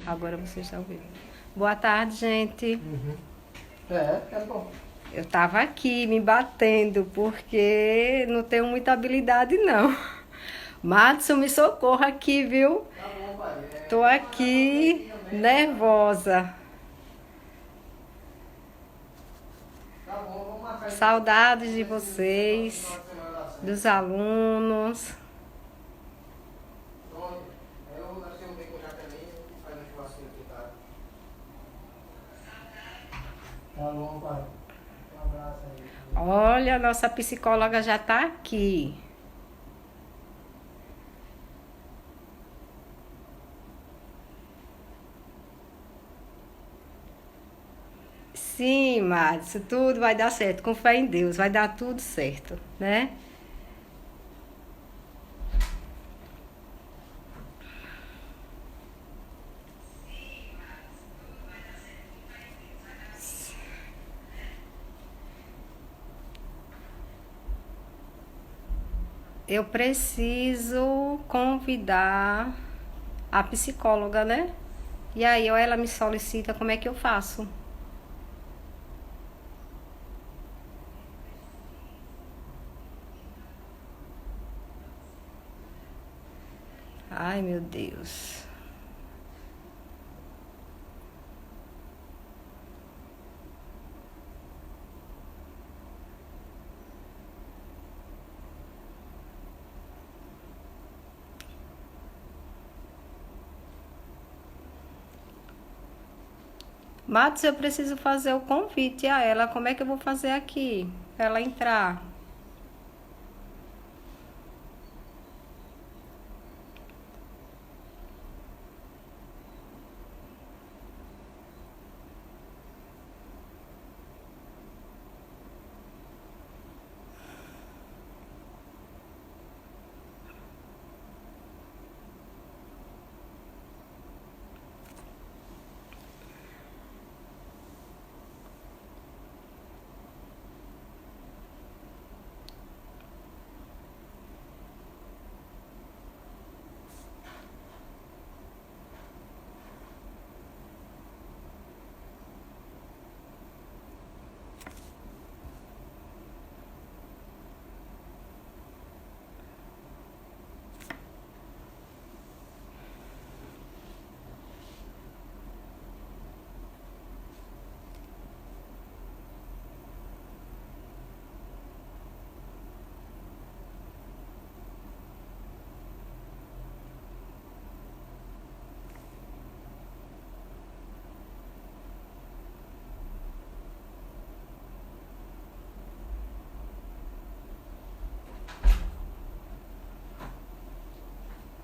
Agora você está ouvindo. Boa tarde, gente. Uhum. É bom. Eu tava aqui me batendo porque não tenho muita habilidade, não. Madison, me socorra aqui, viu? Tá bom, pai. Tô Vamos marcar um aqui tempinho mesmo. nervosa. Tá bom, vamos marcar então. Saudades Vamos de ver se no vocês, final de semana dá certo. dos alunos. Pronto. Nós temos bem com o Jaqueline, faz um churrasquinho aqui, tá? Tá bom, pai. Um abraço aí. Olha, a nossa psicóloga já tá aqui. Sim, Madison, tudo vai dar certo. Com fé em Deus, vai dar tudo certo, né? Eu preciso convidar a psicóloga, né? E aí, ou ela me solicita como é que eu faço. Ai, meu Deus. Matos, eu preciso fazer o convite a ela. Como é que eu vou fazer aqui? Pra ela entrar.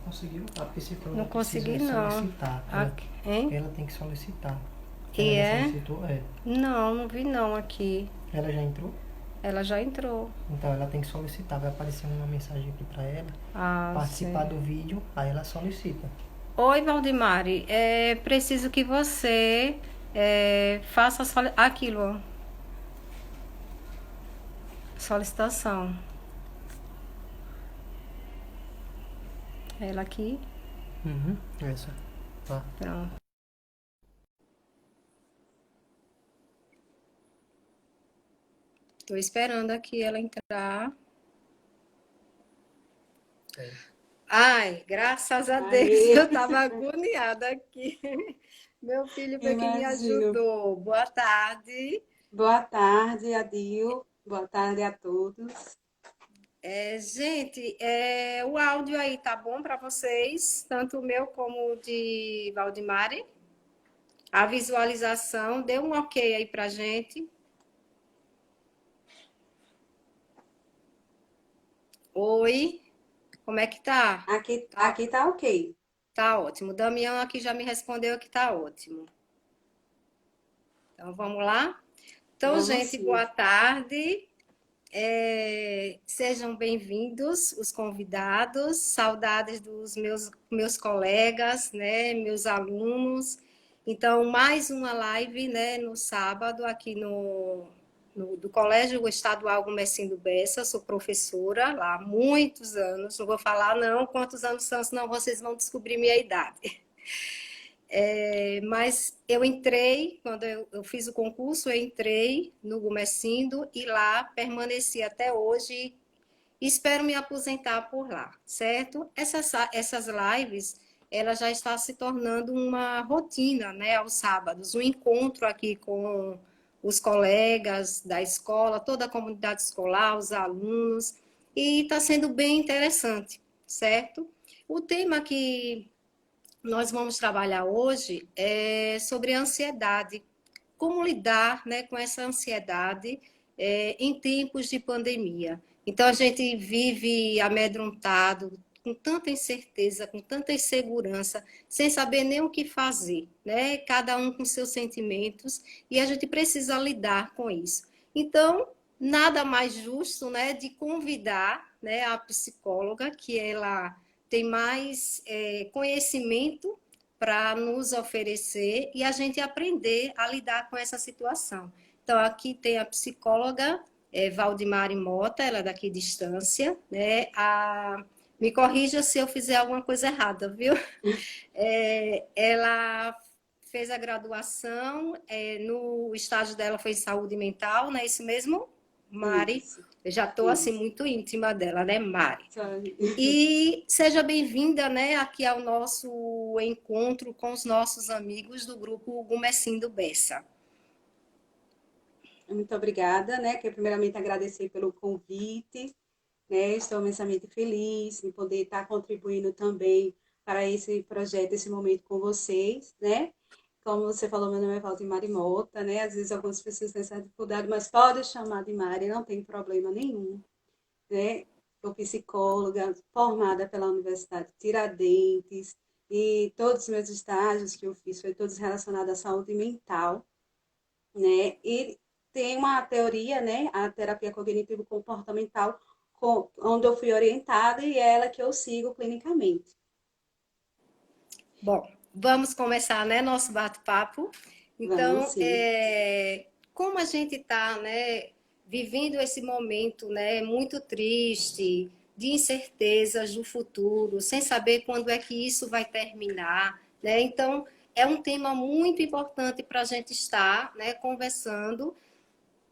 Conseguiu? A psicóloga Não precisa consegui, não. solicitar. Aqui, hein? Ela tem que solicitar. Ela E já é? solicitou? É. Não, não vi não aqui. Ela já entrou? Ela já entrou. Então ela tem que solicitar. Vai aparecer uma mensagem aqui pra ela. Ah, Participar sim. do vídeo, aí ela solicita. Oi, Valdemari. É preciso que você faça aquilo, ó, solicitação. Ela aqui, Uhum. Essa. Tá. pronto. Tô esperando aqui ela entrar. É. Ai, graças a Deus, Aí, eu tava agoniada aqui. Meu filho foi que me imagino. ajudou. Boa tarde. Boa tarde, Adil. Boa tarde a todos. Gente, o áudio aí tá bom para vocês, tanto o meu como o de Valdemari? A visualização, dê um ok aí pra gente. Oi, como é que tá? Aqui tá ok. Tá ótimo. O Damião aqui já me respondeu que tá ótimo. Então vamos lá? Então, Vamos gente, sim. boa tarde. Sejam bem-vindos, os convidados. Saudades dos meus colegas, né, meus alunos. Então, mais uma live, né, no sábado, aqui do Colégio Estadual Gomercindo Bessa. Sou professora lá há muitos anos. Não vou falar, não, quantos anos são, senão vocês vão descobrir minha idade. Mas eu entrei, quando eu fiz o concurso, eu entrei no Gumecindo e lá permaneci até hoje. Espero me aposentar por lá, certo? Essas lives, ela já está se tornando uma rotina, né, aos sábados, um encontro aqui com os colegas da escola, toda a comunidade escolar, os alunos, e está sendo bem interessante, certo? O tema que nós vamos trabalhar hoje é sobre a ansiedade, como lidar, né, com essa ansiedade em tempos de pandemia. Então, a gente vive amedrontado, com tanta incerteza, com tanta insegurança, sem saber nem o que fazer, né? Cada um com seus sentimentos, e a gente precisa lidar com isso. Então, nada mais justo, né, de convidar, né, a psicóloga, que ela tem mais conhecimento para nos oferecer e a gente aprender a lidar com essa situação. Então, aqui tem a psicóloga Valdimari Mota, ela é daqui de Estância, né? Me corrija se eu fizer alguma coisa errada, viu? Ela fez a graduação, no estágio dela foi em saúde mental, não é isso mesmo, Mari? Isso, Eu já estou assim isso. muito íntima dela, né, Mari? Sorry. E seja bem-vinda, né, aqui ao nosso encontro com os nossos amigos do grupo Gumecindo Bessa. Muito obrigada, né? Quero primeiramente agradecer pelo convite, né? Estou imensamente feliz em poder estar contribuindo também para esse projeto, esse momento com vocês, né? Como você falou, meu nome é Valdemari Mota, né? Às vezes algumas pessoas têm essa dificuldade, mas pode chamar de Mari, não tem problema nenhum, né? Sou psicóloga formada pela Universidade Tiradentes e todos os meus estágios que eu fiz foi todos relacionados à saúde mental, né? E tem uma teoria, né? A terapia cognitivo-comportamental, onde eu fui orientada e é ela que eu sigo clinicamente. Bom, vamos começar, né, nosso bate-papo. Vamos Então, sim. como a gente está, né, vivendo esse momento, né, muito triste, de incertezas do futuro, sem saber quando é que isso vai terminar, né? Então, é um tema muito importante para a gente estar, né, conversando,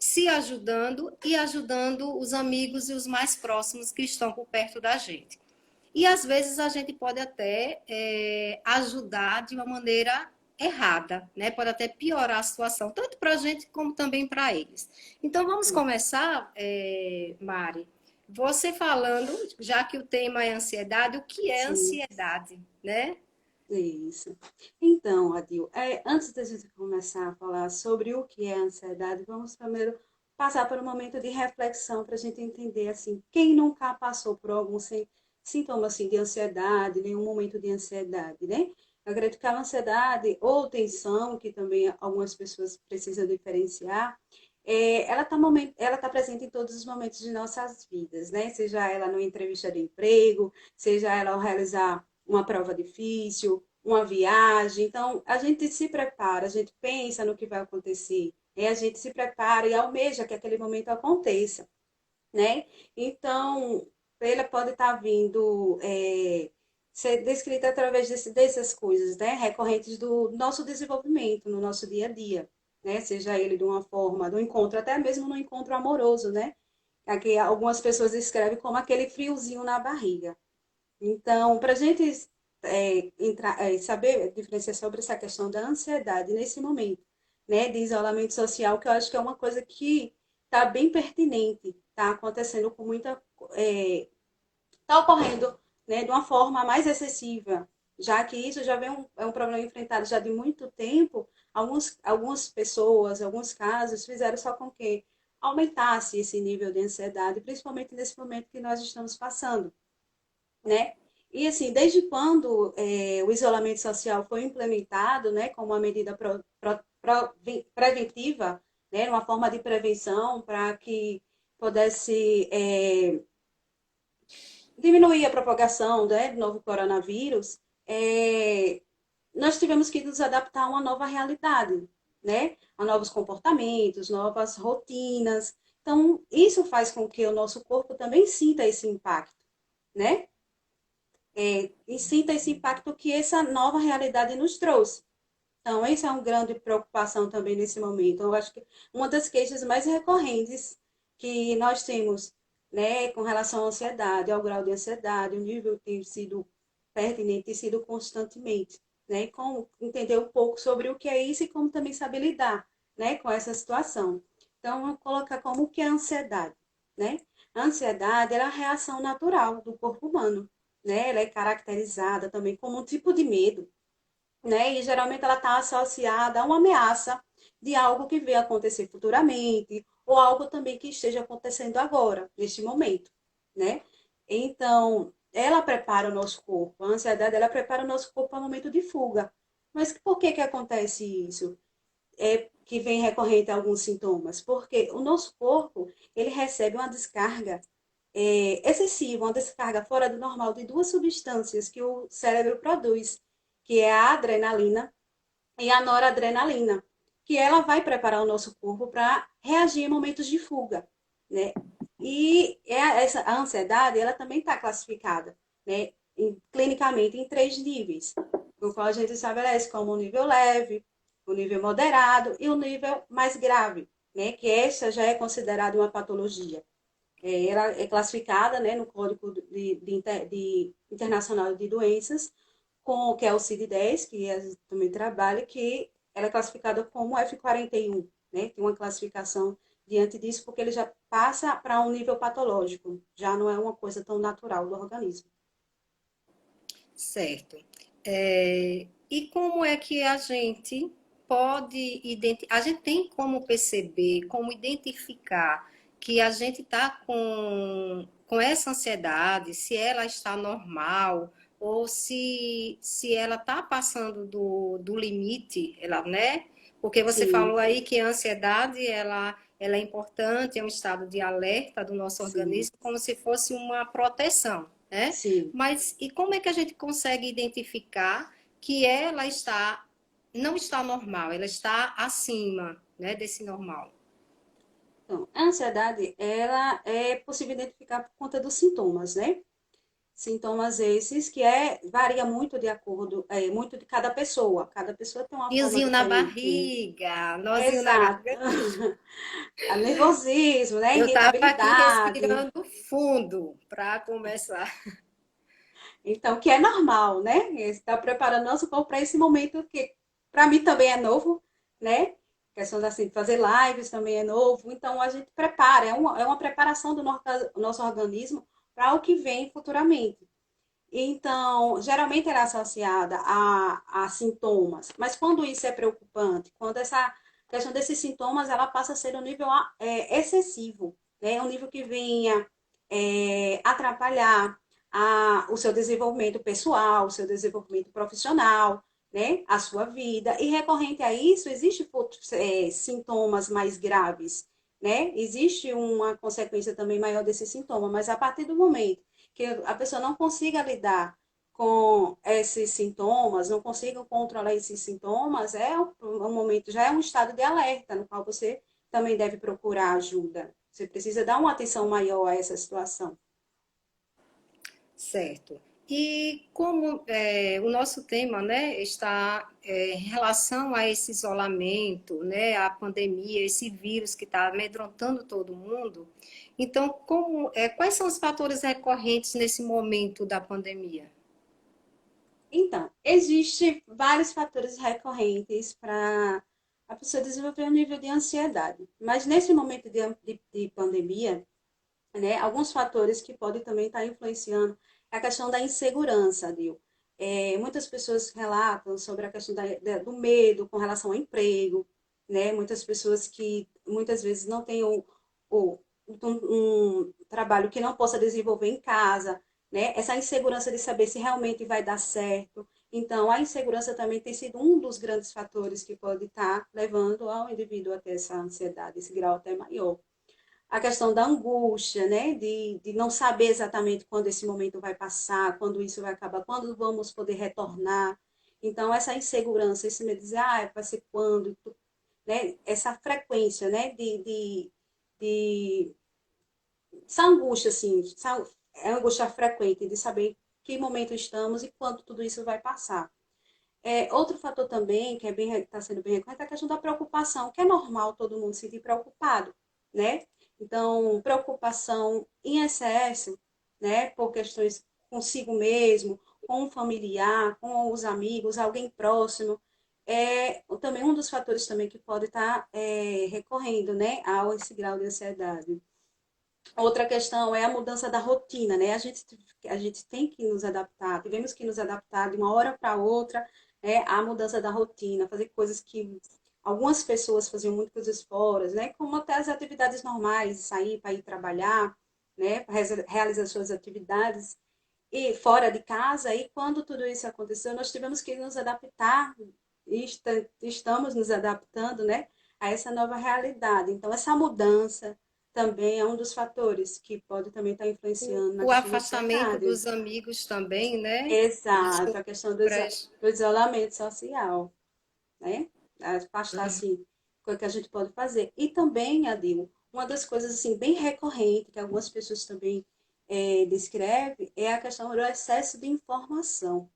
se ajudando e ajudando os amigos e os mais próximos que estão por perto da gente. E às vezes a gente pode até ajudar de uma maneira errada, né? Pode até piorar a situação, tanto para a gente como também para eles. Então vamos começar, Mari, você falando, já que o tema é ansiedade, o que é Sim, ansiedade, né? isso. Então, Adil, antes da gente começar a falar sobre o que é ansiedade, vamos primeiro passar por um momento de reflexão para a gente entender, assim, quem nunca passou por algum sintoma, assim, de ansiedade, nenhum momento de ansiedade, né? Eu acredito que a ansiedade ou tensão, que também algumas pessoas precisam diferenciar, ela tá presente em todos os momentos de nossas vidas, né? Seja ela numa entrevista de emprego, seja ela ao realizar uma prova difícil, uma viagem. Então, a gente se prepara, a gente pensa no que vai acontecer, a gente se prepara e almeja que aquele momento aconteça, né? Então, ela pode estar vindo ser descrita através dessas coisas, né? Recorrentes do nosso desenvolvimento no nosso dia a dia, né? Seja ele de uma forma, do encontro, até mesmo no encontro amoroso, né? Aqui algumas pessoas descrevem como aquele friozinho na barriga. Então, para a gente saber diferenciar sobre essa questão da ansiedade nesse momento, né, de isolamento social, que eu acho que é uma coisa que está bem pertinente, está acontecendo com muita, está ocorrendo, né, de uma forma mais excessiva, já que isso já é um problema enfrentado já de muito tempo. Algumas pessoas, alguns casos fizeram só com que aumentasse esse nível de ansiedade, principalmente nesse momento que nós estamos passando, né? E assim, desde quando o isolamento social foi implementado, né, como uma medida preventiva, né, uma forma de prevenção para que pudesse diminuir a propagação, né, do novo coronavírus, nós tivemos que nos adaptar a uma nova realidade, né, a novos comportamentos, novas rotinas. Então, isso faz com que o nosso corpo também sinta esse impacto, né? E sinta esse impacto que essa nova realidade nos trouxe. Então, isso é uma grande preocupação também nesse momento. Eu acho que uma das queixas mais recorrentes que nós temos, né, com relação à ansiedade, ao grau de ansiedade, o nível tem sido pertinente, tem sido constantemente, né, como entender um pouco sobre o que é isso e como também saber lidar, né, com essa situação. Então, vamos colocar como o que é a ansiedade, né? A ansiedade é a reação natural do corpo humano, né? Ela é caracterizada também como um tipo de medo, né? E geralmente ela está associada a uma ameaça de algo que venha acontecer futuramente, ou algo também que esteja acontecendo agora, neste momento, né? Então, ela prepara o nosso corpo, a ansiedade, ela prepara o nosso corpo para o momento de fuga. Mas por que que acontece isso? É que vem recorrente a alguns sintomas? Porque o nosso corpo, ele recebe uma descarga excessiva, uma descarga fora do normal de duas substâncias que o cérebro produz, que é a adrenalina e a noradrenalina, que ela vai preparar o nosso corpo para reagir em momentos de fuga, né? E a ansiedade, ela também está classificada, né, clinicamente em três níveis, no qual a gente estabelece como o nível leve, o nível moderado e o nível mais grave, né, que essa já é considerada uma patologia. Ela é classificada, né, no Código de Internacional de Doenças, que é o CID-10, que a gente também trabalha, que ela é classificada como F41, né? Tem uma classificação diante disso, porque ele já passa para um nível patológico, já não é uma coisa tão natural do organismo. Certo. E como é que a gente pode identificar? A gente tem como perceber, como identificar que a gente está com essa ansiedade, se ela está normal ou se ela está passando do limite, ela, né? Porque você Sim, falou aí que a ansiedade ela é importante, é um estado de alerta do nosso sim, organismo, como se fosse uma proteção, né? sim. Mas e como é que a gente consegue identificar que ela não está normal, ela está acima, né, desse normal? Então, a ansiedade, ela é possível identificar por conta dos sintomas, né? Sintomas esses que varia muito de acordo, muito de cada pessoa. Cada pessoa tem uma forma Friozinho na diferente. barriga, nozinho na Exato. garganta. A nervosismo, né? Eu estava aqui Irritabilidade. respirando fundo para começar. Então, que é normal, né? Está preparando nosso corpo para esse momento que, para mim, também é novo, né? Questão assim, de fazer lives também é novo. Então, a gente prepara, é uma preparação do nosso organismo para o que vem futuramente. Então, geralmente ela é associada a sintomas, mas quando isso é preocupante, quando essa questão desses sintomas ela passa a ser um nível excessivo, né? Um nível que venha atrapalhar o seu desenvolvimento pessoal, o seu desenvolvimento profissional, né? A sua vida. E recorrente a isso, existem sintomas mais graves, né? Existe uma consequência também maior desse sintoma, mas a partir do momento que a pessoa não consiga lidar com esses sintomas, não consiga controlar esses sintomas, um momento, já é um estado de alerta, no qual você também deve procurar ajuda. Você precisa dar uma atenção maior a essa situação. Certo. E como o nosso tema, né, está em relação a esse isolamento, né, a pandemia, esse vírus que está amedrontando todo mundo, então quais são os fatores recorrentes nesse momento da pandemia? Então, existem vários fatores recorrentes para a pessoa desenvolver um nível de ansiedade. Mas nesse momento de pandemia, né, alguns fatores que podem também estar influenciando é a questão da insegurança, Dil. Muitas pessoas relatam sobre a questão do medo com relação ao emprego, né? Muitas pessoas que muitas vezes não têm um trabalho que não possa desenvolver em casa, né? Essa insegurança de saber se realmente vai dar certo. Então, a insegurança também tem sido um dos grandes fatores que pode estar levando ao indivíduo a ter essa ansiedade, esse grau até maior. A questão da angústia, né? De não saber exatamente quando esse momento vai passar, quando isso vai acabar, quando vamos poder retornar. Então, essa insegurança, esse medo de dizer, vai ser quando, né? Essa frequência, né? De essa angústia, assim, é uma angústia frequente de saber que momento estamos e quando tudo isso vai passar. Outro fator também, que está sendo bem recorrente, é a questão da preocupação, que é normal todo mundo se sentir preocupado, né? Então, preocupação em excesso, né, por questões consigo mesmo, com o familiar, com os amigos, alguém próximo, é também um dos fatores também que pode estar recorrendo, né, a esse grau de ansiedade. Outra questão é a mudança da rotina, né? A gente tem que nos adaptar, tivemos que nos adaptar de uma hora para outra, né, à mudança da rotina, fazer coisas que algumas pessoas faziam muito coisas fora, né? Como até as atividades normais, sair para ir trabalhar, né, para realizar suas atividades e fora de casa. E quando tudo isso aconteceu, nós tivemos que nos adaptar e estamos nos adaptando, né, a essa nova realidade. Então, essa mudança também é um dos fatores que pode também estar influenciando na O questão da afastamento ansiedade. dos amigos também, né? Isso Exato, a questão presta. do isolamento social, né? Afastar, assim, o que a gente pode fazer. E também, Adil, uma das coisas, assim, bem recorrente, que algumas pessoas também descrevem, é a questão do excesso de informação,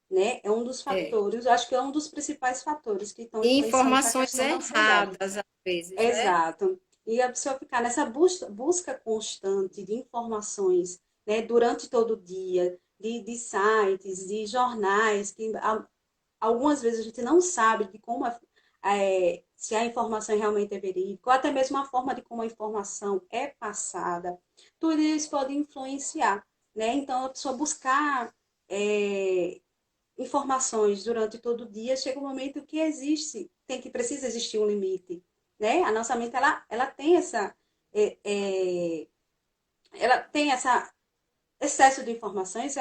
né? É um dos É. fatores, eu acho que é um dos principais fatores que estão E influenciando para a informações questão da ansiedade. erradas, às vezes, né? Exato. E a pessoa ficar nessa busca constante de informações, né, durante todo o dia, de sites, de jornais, que algumas vezes a gente não sabe de como se a informação realmente é verídica, ou até mesmo a forma de como a informação é passada. Tudo isso pode influenciar, né? Então, a pessoa buscar é, informações durante todo o dia, chega um momento que precisa existir um limite, né? A nossa mente, ela tem é, é, ela tem essa excesso de informações,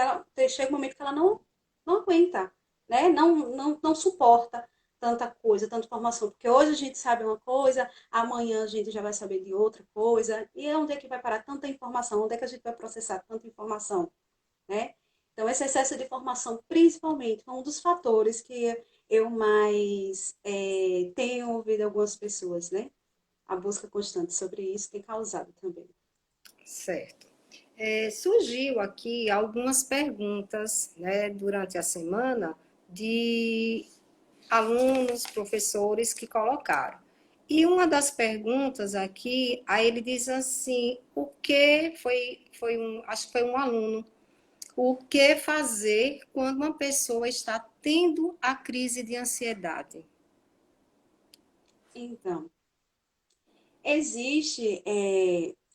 chega um momento que ela não aguenta, né? Não suporta tanta coisa, tanta informação, porque hoje a gente sabe uma coisa, amanhã a gente já vai saber de outra coisa, e onde é que vai parar tanta informação? Onde é que a gente vai processar tanta informação, né? Então, esse excesso de informação, principalmente, é um dos fatores que eu mais tenho ouvido algumas pessoas, né? A busca constante sobre isso tem causado também. Certo. Surgiu aqui algumas perguntas, né, durante a semana de alunos, professores que colocaram. E uma das perguntas aqui, aí ele diz assim, o que acho que foi um aluno, o que fazer quando uma pessoa está tendo a crise de ansiedade? Então, existe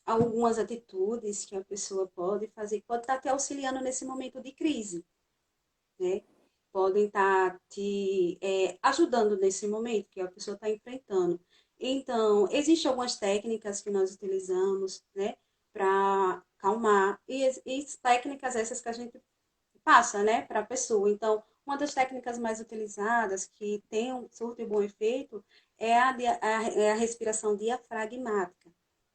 algumas atitudes que a pessoa pode fazer, que pode estar te auxiliando nesse momento de crise, né? Podem estar te ajudando nesse momento que a pessoa está enfrentando. Então, existem algumas técnicas que nós utilizamos, né, para calmar, e técnicas essas que a gente passa, né, para a pessoa. Então, uma das técnicas mais utilizadas, que tem surto e bom efeito, é a respiração diafragmática,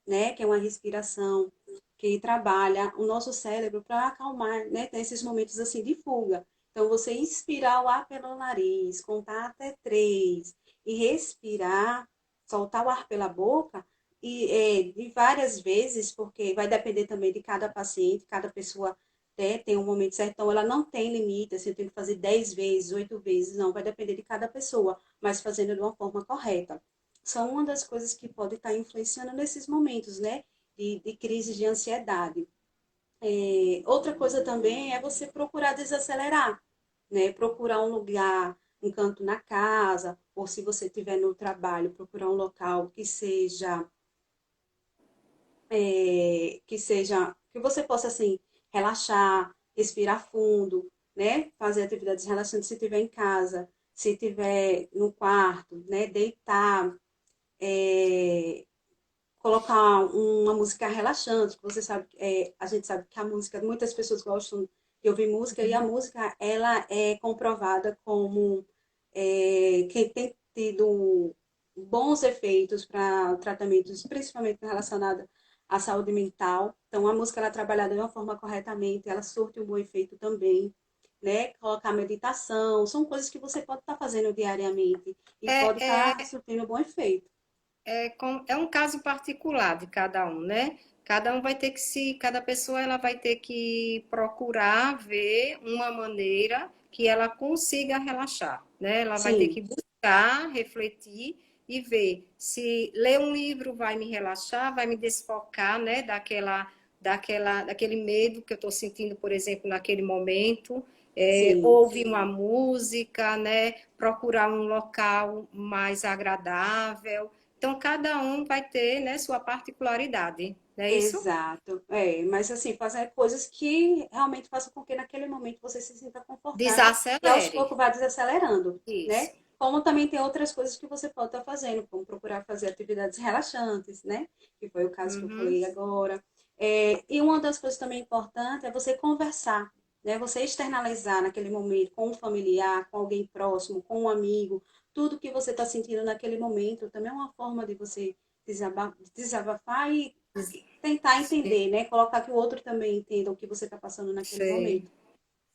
né, que é uma respiração que trabalha o nosso cérebro para acalmar, né, nesses momentos assim de fuga. Então, você inspirar o ar pelo nariz, contar até 3 e respirar, soltar o ar pela boca, de várias vezes, porque vai depender também de cada paciente, cada pessoa tem um momento certo, então ela não tem limite, assim, eu tenho que fazer 10 vezes, 8 vezes, não, vai depender de cada pessoa, mas fazendo de uma forma correta. São uma das coisas que pode estar influenciando nesses momentos, né, de crise de ansiedade. Outra coisa também é você procurar desacelerar, né, procurar um lugar, um canto na casa, ou se você estiver no trabalho, procurar um local que você possa assim relaxar, respirar fundo, né? Fazer atividades relaxantes se estiver em casa, se estiver no quarto, né? Deitar, é, colocar uma música relaxante, que você sabe, a gente sabe que a música, muitas pessoas gostam de ouvir música e a música ela é comprovada como que tem tido bons efeitos para tratamentos, principalmente relacionados à saúde mental. Então, a música ela é trabalhada de uma forma corretamente, ela surte um bom efeito também, né? Colocar meditação, são coisas que você pode estar fazendo diariamente e pode É, estar surtindo um bom efeito. é um caso particular de cada um, né? Cada um vai ter que cada pessoa ela vai ter que procurar ver uma maneira. que ela consiga relaxar, né? Ela vai ter Sim, que buscar, refletir e ver se ler um livro vai me relaxar, vai me desfocar, né, daquele medo que eu estou sentindo, por exemplo, naquele momento, sim. ouvir uma música, né, procurar um local mais agradável. Então, cada um vai ter, né, sua particularidade, não é isso? Exato. É, mas assim, fazer coisas que realmente façam com que naquele momento você se sinta confortável e aos Desacelere. poucos vá desacelerando, né? Isso. Como também tem outras coisas que você pode estar fazendo, como procurar fazer atividades relaxantes, né? Que foi o caso que eu Uhum. falei agora. É, e uma das coisas também importantes é você conversar, né? Você externalizar naquele momento com um familiar, com alguém próximo, com um amigo, tudo que você está sentindo naquele momento também é uma forma de você desabafar e tentar Sei, entender, né? Colocar que o outro também entenda o que você está passando naquele sei, momento.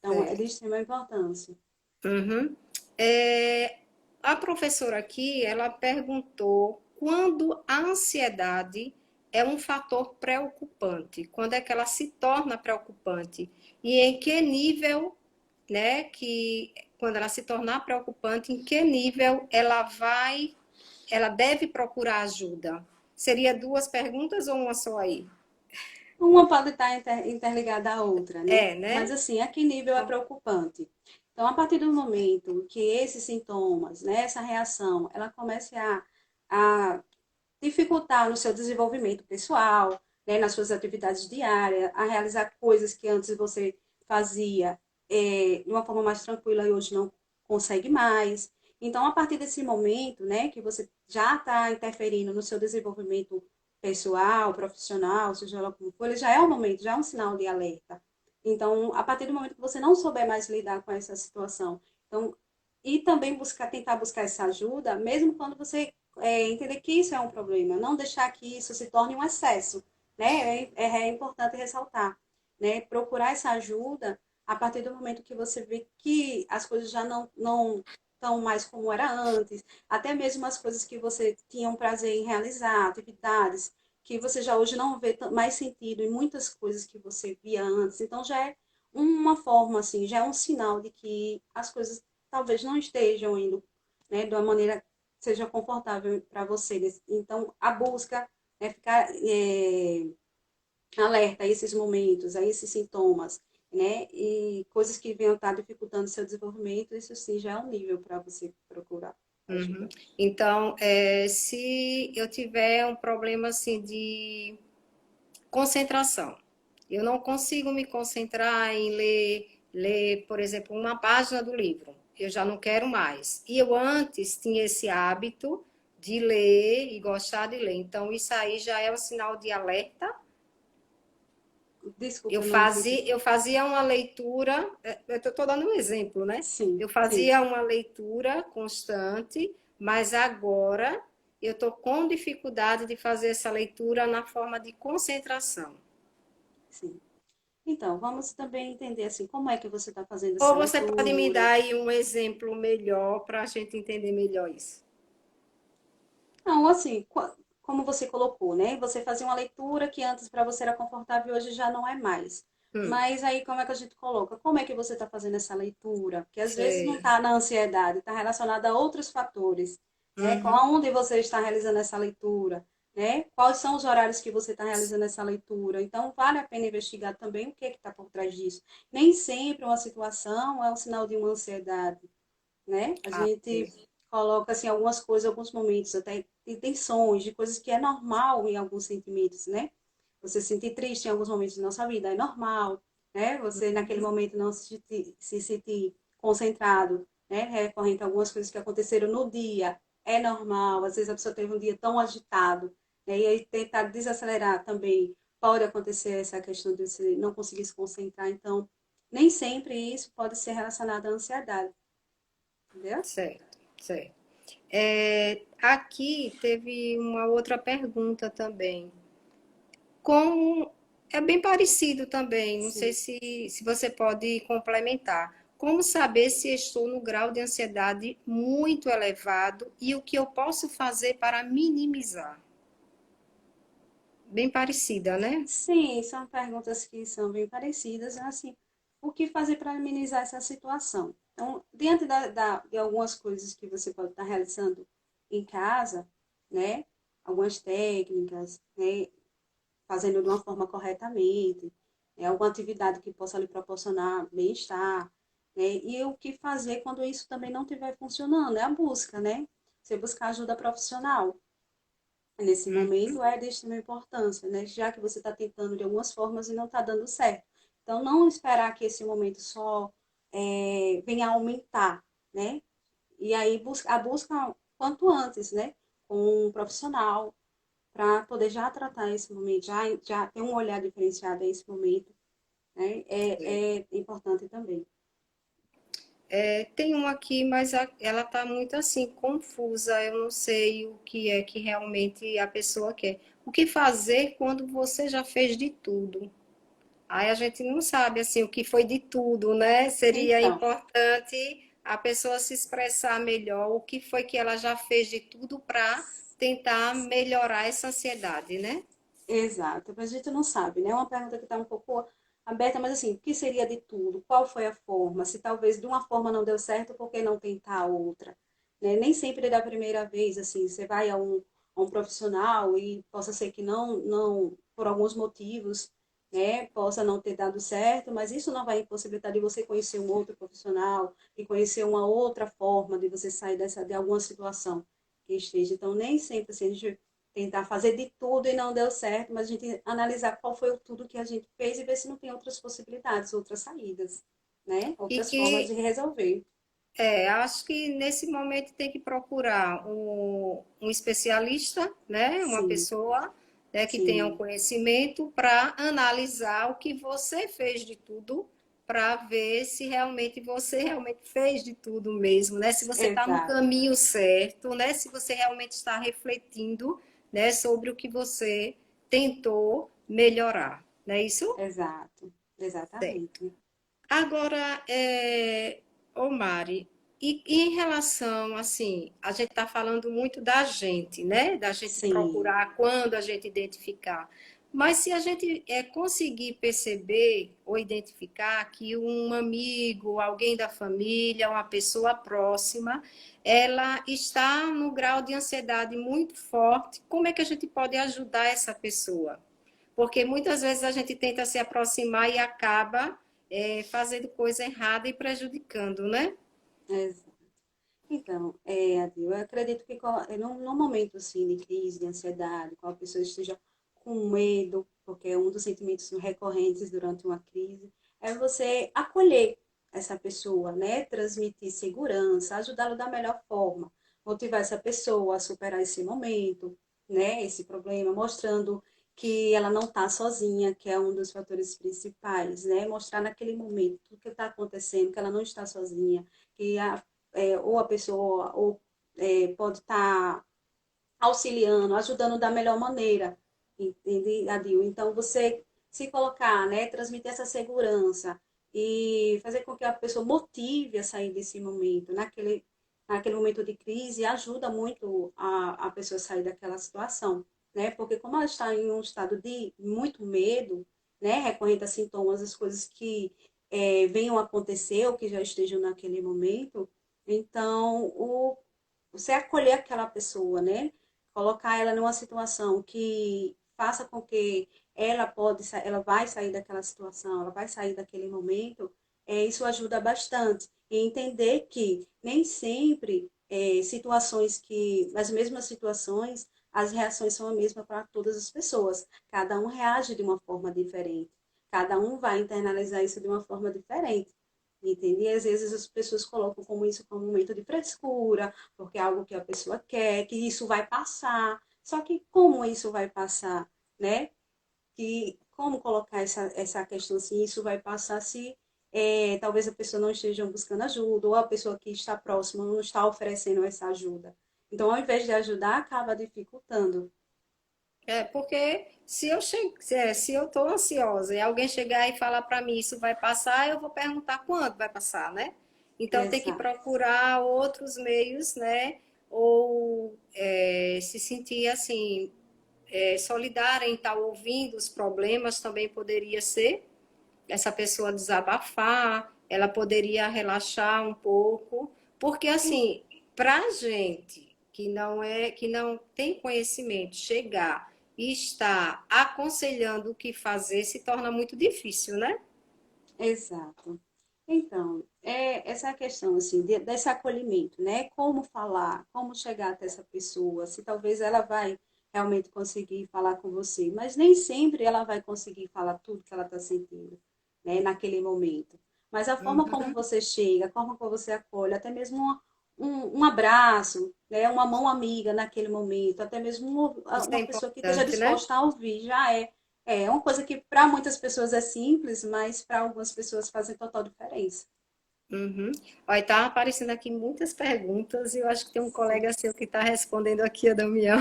Então, é de sei. extrema importância. Uhum. É, a professora aqui, ela perguntou quando a ansiedade é um fator preocupante, quando é que ela se torna preocupante e em que nível, né, que quando ela se tornar preocupante, em que nível ela deve procurar ajuda? Seria duas perguntas ou uma só aí? Uma pode estar interligada à outra, né? É, Mas, né? assim, a que nível é Então, preocupante? Então, a partir do momento que esses sintomas, né, essa reação, ela comece a dificultar no seu desenvolvimento pessoal, né, nas suas atividades diárias, a realizar coisas que antes você fazia de uma forma mais tranquila e hoje não consegue mais. Então, a partir desse momento, né, que você já está interferindo no seu desenvolvimento pessoal, profissional, seja lá como for, ele já é um momento, já é um sinal de alerta. Então, a partir do momento que você não souber mais lidar com essa situação, então, e também tentar buscar essa ajuda, mesmo quando você entender que isso é um problema, não deixar que isso se torne um excesso, né? É importante ressaltar, né? Procurar essa ajuda a partir do momento que você vê que as coisas já não estão mais como era antes, até mesmo as coisas que você tinha um prazer em realizar, atividades que você já hoje não vê mais sentido em muitas coisas que você via antes, então já é uma forma assim, já é um sinal de que as coisas talvez não estejam indo, né, de uma maneira seja confortável para você. Então, a busca é ficar alerta a esses momentos, a esses sintomas, né? E coisas que venham estar dificultando o seu desenvolvimento, isso sim já é um nível para você procurar uhum. ajuda. Então, se eu tiver um problema assim de concentração, eu não consigo me concentrar em ler, por exemplo, uma página do livro. Eu já não quero mais. E eu antes tinha esse hábito de ler e gostar de ler. Então, isso aí já é um sinal de alerta. Desculpa, eu não entendi. Eu fazia uma leitura, eu estou dando um exemplo, né? Sim, Eu sim, fazia uma leitura constante, mas agora eu estou com dificuldade de fazer essa leitura na forma de concentração. sim. Então, vamos também entender assim, como é que você está fazendo Ou essa você pode me leitura. dar aí um exemplo melhor para a gente entender melhor isso? Não, assim, como você colocou, né? Você fazia uma leitura que antes para você era confortável e hoje já não é mais. Hum, Mas aí como é que a gente coloca? Como é que você está fazendo essa leitura? Porque às vezes não sei. está na ansiedade, está relacionada a outros fatores, né? Com Uhum, aonde você está realizando essa leitura, né? Quais são os horários que você está realizando essa leitura? Então vale a pena investigar também o que está por trás disso. Nem sempre uma situação é um sinal de uma ansiedade, né? A ah, gente sei. coloca assim algumas coisas, alguns momentos, até de tensões, de coisas que é normal em alguns sentimentos, né? Você se sentir triste em alguns momentos da nossa vida é normal, né? Você naquele momento não se sentir concentrado, né? Recorrente a algumas coisas que aconteceram no dia é normal. Às vezes a pessoa teve um dia tão agitado, né? E aí tentar desacelerar também pode acontecer essa questão de você não conseguir se concentrar. Então, nem sempre isso pode ser relacionado à ansiedade, entendeu? Certo, certo. Aqui teve uma outra pergunta também. Como é bem parecido também, não sei Sim. se você pode complementar. Como saber se estou no grau de ansiedade muito elevado e o que eu posso fazer para minimizar? Bem parecida, né? Sim, são perguntas que são bem parecidas. Assim, o que fazer para minimizar essa situação? Então, diante de algumas coisas que você pode estar realizando em casa, né? Algumas técnicas, né? Fazendo de uma forma corretamente, alguma atividade que possa lhe proporcionar bem-estar, né? E o que fazer quando isso também não estiver funcionando, é a busca, né? Você buscar ajuda profissional. Nesse Hum. momento é de extrema importância, né? Já que você está tentando de algumas formas e não está dando certo. Então, não esperar que esse momento só venha a aumentar, né? E aí a busca quanto antes, né? Com um profissional, para poder já tratar esse momento, já ter um olhar diferenciado a esse momento, né? É importante também. Tem uma aqui, mas ela está muito assim, confusa. Eu não sei o que é que realmente a pessoa quer. O que fazer quando você já fez de tudo? Aí a gente não sabe assim o que foi de tudo, né? Seria Então, importante a pessoa se expressar melhor o que foi que ela já fez de tudo para tentar melhorar essa ansiedade, né? exato, mas a gente não sabe, né? É uma pergunta que está um pouco aberta, mas assim, o que seria de tudo? Qual foi a forma? Se talvez de uma forma não deu certo, por que não tentar outra? Né? Nem sempre é da primeira vez, assim, você vai a um profissional e possa ser que não, por alguns motivos, né, possa não ter dado certo, mas isso não vai impossibilitar de você conhecer um outro profissional, de conhecer uma outra forma de você sair de alguma situação que esteja. Então, nem sempre assim, a gente tentar fazer de tudo e não deu certo, mas a gente analisar qual foi o tudo que a gente fez e ver se não tem outras possibilidades, outras saídas, né? E Outras formas de que resolver. acho que nesse momento tem que procurar um especialista, né? Uma Sim, pessoa, né, que tenha um sim, conhecimento para analisar o que você fez de tudo, para ver se realmente você realmente fez de tudo mesmo, né? Se você está no exato, caminho certo, né? Se você realmente está refletindo, né, sobre o que você tentou melhorar, não é isso? exato, exatamente. Agora, ô Mari, e em relação, assim, a gente está falando muito da gente, né? Da gente Sim, procurar quando a gente identificar. Mas se a gente conseguir perceber ou identificar que um amigo, alguém da família, uma pessoa próxima, ela está no grau de ansiedade muito forte, como é que a gente pode ajudar essa pessoa? Porque muitas vezes a gente tenta se aproximar e acaba fazendo coisa errada e prejudicando, né? exato. Então, Adil, eu acredito que num momento assim de crise, de ansiedade, quando a pessoa esteja com medo, porque é um dos sentimentos recorrentes durante uma crise, é você acolher essa pessoa, né? Transmitir segurança, ajudá-lo da melhor forma, motivar essa pessoa a superar esse momento, né? Esse problema, mostrando que ela não está sozinha, que é um dos fatores principais, né? Mostrar naquele momento tudo que está acontecendo, que ela não está sozinha, que ou a pessoa pode estar auxiliando, ajudando da melhor maneira, entende, Adil? Então, você se colocar, né, transmitir essa segurança e fazer com que a pessoa motive a sair desse momento, naquele momento de crise, ajuda muito a pessoa a sair daquela situação, né? Porque como ela está em um estado de muito medo, né, recorrente a sintomas, as coisas que venham a acontecer ou que já estejam naquele momento, então você acolher aquela pessoa, né? Colocar ela numa situação que faça com que ela vai sair daquela situação, ela vai sair daquele momento, isso ajuda bastante. E entender que nem sempre situações as mesmas situações, as reações são a mesma para todas as pessoas. Cada um reage de uma forma diferente. Cada um vai internalizar isso de uma forma diferente. Entende? E às vezes as pessoas colocam como isso como um momento de frescura, porque é algo que a pessoa quer, que isso vai passar. Só que como isso vai passar, né? Que como colocar essa questão assim, isso vai passar se talvez a pessoa não esteja buscando ajuda, ou a pessoa que está próxima não está oferecendo essa ajuda. Então, ao invés de ajudar, acaba dificultando. Porque se eu estou ansiosa e alguém chegar e falar para mim isso vai passar, eu vou perguntar quando vai passar, né? Então tem que Exato. procurar outros meios, né? Ou se sentir assim, solidária em estar ouvindo os problemas também poderia ser essa pessoa desabafar, ela poderia relaxar um pouco, porque assim, para a gente que não tem conhecimento, chegar e estar aconselhando o que fazer se torna muito difícil, né? Exato. Então, essa questão assim desse acolhimento, né? Como falar, como chegar até essa pessoa, se talvez ela vai realmente conseguir falar com você, mas nem sempre ela vai conseguir falar tudo que ela está sentindo, né? Naquele momento. Mas a forma como Uhum. você chega, a forma como você acolhe, até mesmo um abraço, né? Uma mão amiga naquele momento, até mesmo Isso é uma pessoa que esteja importante, né? disposta a ouvir, já é uma coisa que para muitas pessoas é simples, mas para algumas pessoas fazem total diferença. Uhum. Olha, tá aparecendo aqui muitas perguntas e eu acho que tem um Sim. colega seu que está respondendo aqui, a Damião.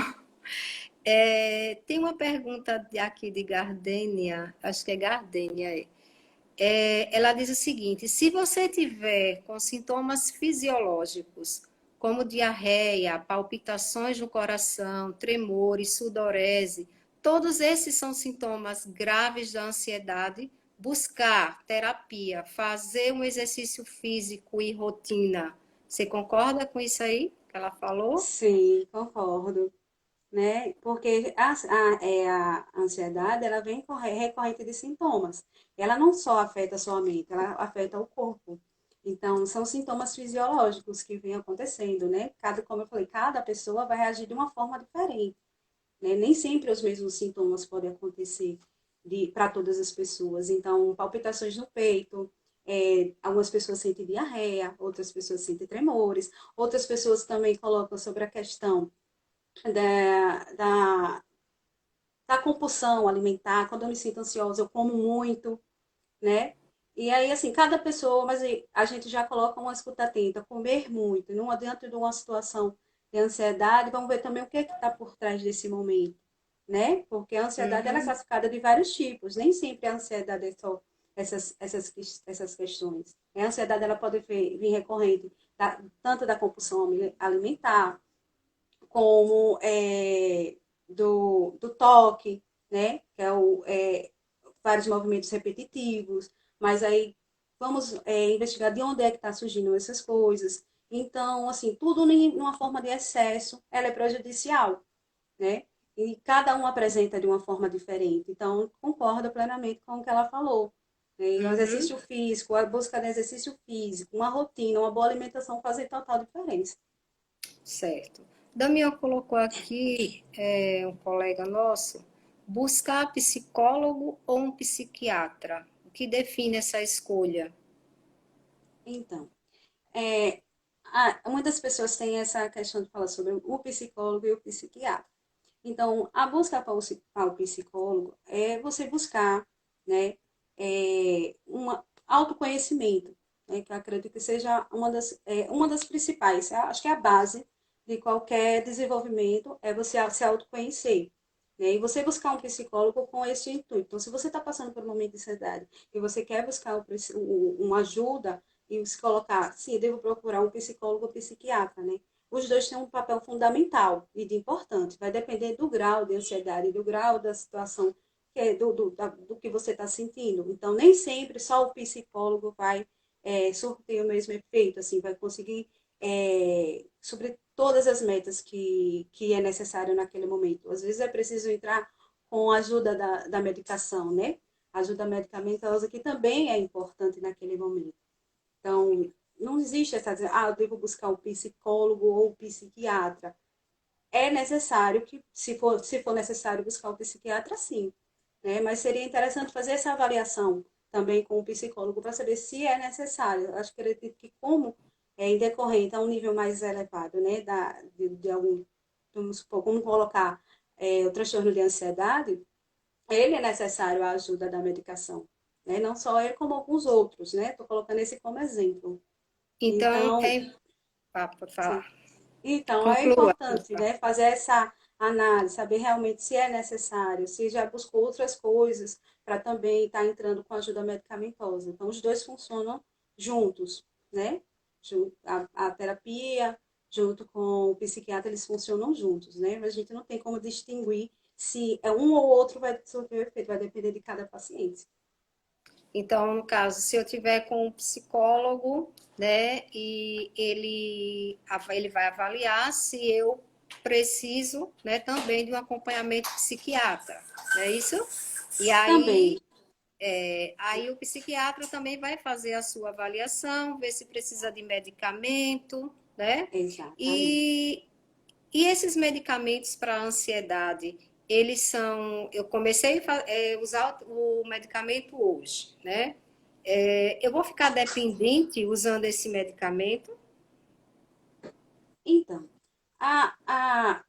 Tem uma pergunta aqui de Gardênia, acho que é Gardênia. Ela diz o seguinte: se você tiver com sintomas fisiológicos, como diarreia, palpitações no coração, tremores, sudorese, todos esses são sintomas graves da ansiedade, buscar terapia, fazer um exercício físico e rotina. Você concorda com isso aí que ela falou? Sim, concordo, né? Porque a ansiedade, ela vem recorrente de sintomas. Ela não só afeta só a mente, ela afeta o corpo. Então, são sintomas fisiológicos que vêm acontecendo, né? Como eu falei, cada pessoa vai reagir de uma forma diferente, né? Nem sempre os mesmos sintomas podem acontecer para todas as pessoas. Então, palpitações no peito, algumas pessoas sentem diarreia, outras pessoas sentem tremores, outras pessoas também colocam sobre a questão da, da, da compulsão alimentar. Quando eu me sinto ansiosa, eu como muito, né? E aí, assim, cada pessoa, mas aí a gente já coloca uma escuta atenta, comer muito, não adianta de uma situação de ansiedade, vamos ver também o que é que está por trás desse momento, né? Porque a ansiedade ela é Uhum, classificada de vários tipos, nem sempre a ansiedade é só essas questões. A ansiedade ela pode vir recorrente tanto da compulsão alimentar, como do toque, né? Que é vários movimentos repetitivos, mas aí vamos investigar de onde é que está surgindo essas coisas. Então, assim, tudo em uma forma de excesso, ela é prejudicial, né? E cada um apresenta de uma forma diferente. Então, concordo plenamente com o que ela falou. E o uhum. exercício físico, a busca de exercício físico, uma rotina, uma boa alimentação fazem total diferença. Certo. Damião colocou aqui, um colega nosso, buscar psicólogo ou um psiquiatra. O que define essa escolha? Então, muitas pessoas têm essa questão de falar sobre o psicólogo e o psiquiatra. Então, a busca para o psicólogo é você buscar, né, um autoconhecimento, né, que eu acredito que seja uma das principais, acho que é a base de qualquer desenvolvimento, é você se autoconhecer. Né, e você buscar um psicólogo com esse intuito. Então, se você está passando por um momento de ansiedade e você quer buscar uma ajuda e se colocar, sim, eu devo procurar um psicólogo ou psiquiatra, né? Os dois têm um papel fundamental e de importante. Vai depender do grau de ansiedade, do grau da situação, do que você está sentindo. Então, nem sempre só o psicólogo vai surtir o mesmo efeito, assim, vai conseguir sobre todas as metas que é necessário naquele momento. Às vezes é preciso entrar com a ajuda da medicação, né? A ajuda medicamentosa, que também é importante naquele momento. Então, não existe essa, eu devo buscar um psicólogo ou um psiquiatra. É necessário que, se for necessário buscar um psiquiatra, sim. Né? Mas seria interessante fazer essa avaliação também com o psicólogo para saber se é necessário. Eu acho que acredito que como em decorrente a um nível mais elevado, né, de algum, vamos supor, como colocar o transtorno de ansiedade, ele é necessário a ajuda da medicação. Né? Não só ele, como alguns outros, né? Estou colocando esse como exemplo. Então, Então, pode sim. falar. Então, é Conclua, importante, conclua. né, fazer essa análise, saber realmente se é necessário, se já buscou outras coisas para também estar entrando com ajuda medicamentosa. Então, os dois funcionam juntos, né? A terapia, junto com o psiquiatra, eles funcionam juntos, né? Mas a gente não tem como distinguir se é um ou outro vai surtir o efeito, vai depender de cada paciente. Então, no caso, se eu tiver com um psicólogo, né, e ele vai avaliar se eu preciso, né, também de um acompanhamento psiquiatra, não é isso? E Também, aí o psiquiatra também vai fazer a sua avaliação, ver se precisa de medicamento, né? exatamente. E, e esses medicamentos para ansiedade, eles são. Eu comecei a usar o medicamento hoje, né? Eu vou ficar dependente usando esse medicamento? Então,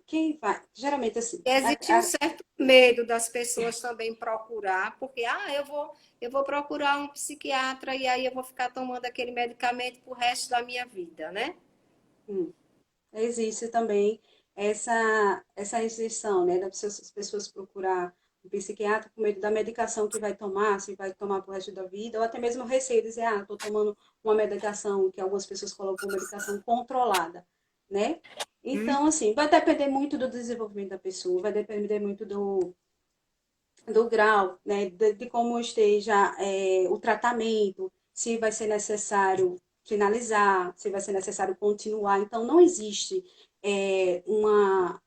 quem vai, geralmente assim, Existe um certo medo das pessoas também procurar, porque eu vou procurar um psiquiatra e aí eu vou ficar tomando aquele medicamento pro resto da minha vida, né? hum, existe também essa restrição, né, das pessoas procurar um psiquiatra com medo da medicação que vai tomar, se vai tomar pro resto da vida, ou até mesmo receio de dizer, estou tomando uma medicação que algumas pessoas colocam medicação controlada, né? Então, assim, vai depender muito do desenvolvimento da pessoa, vai depender muito do grau, né, de como esteja o tratamento, se vai ser necessário finalizar, se vai ser necessário continuar. Então, não existe uma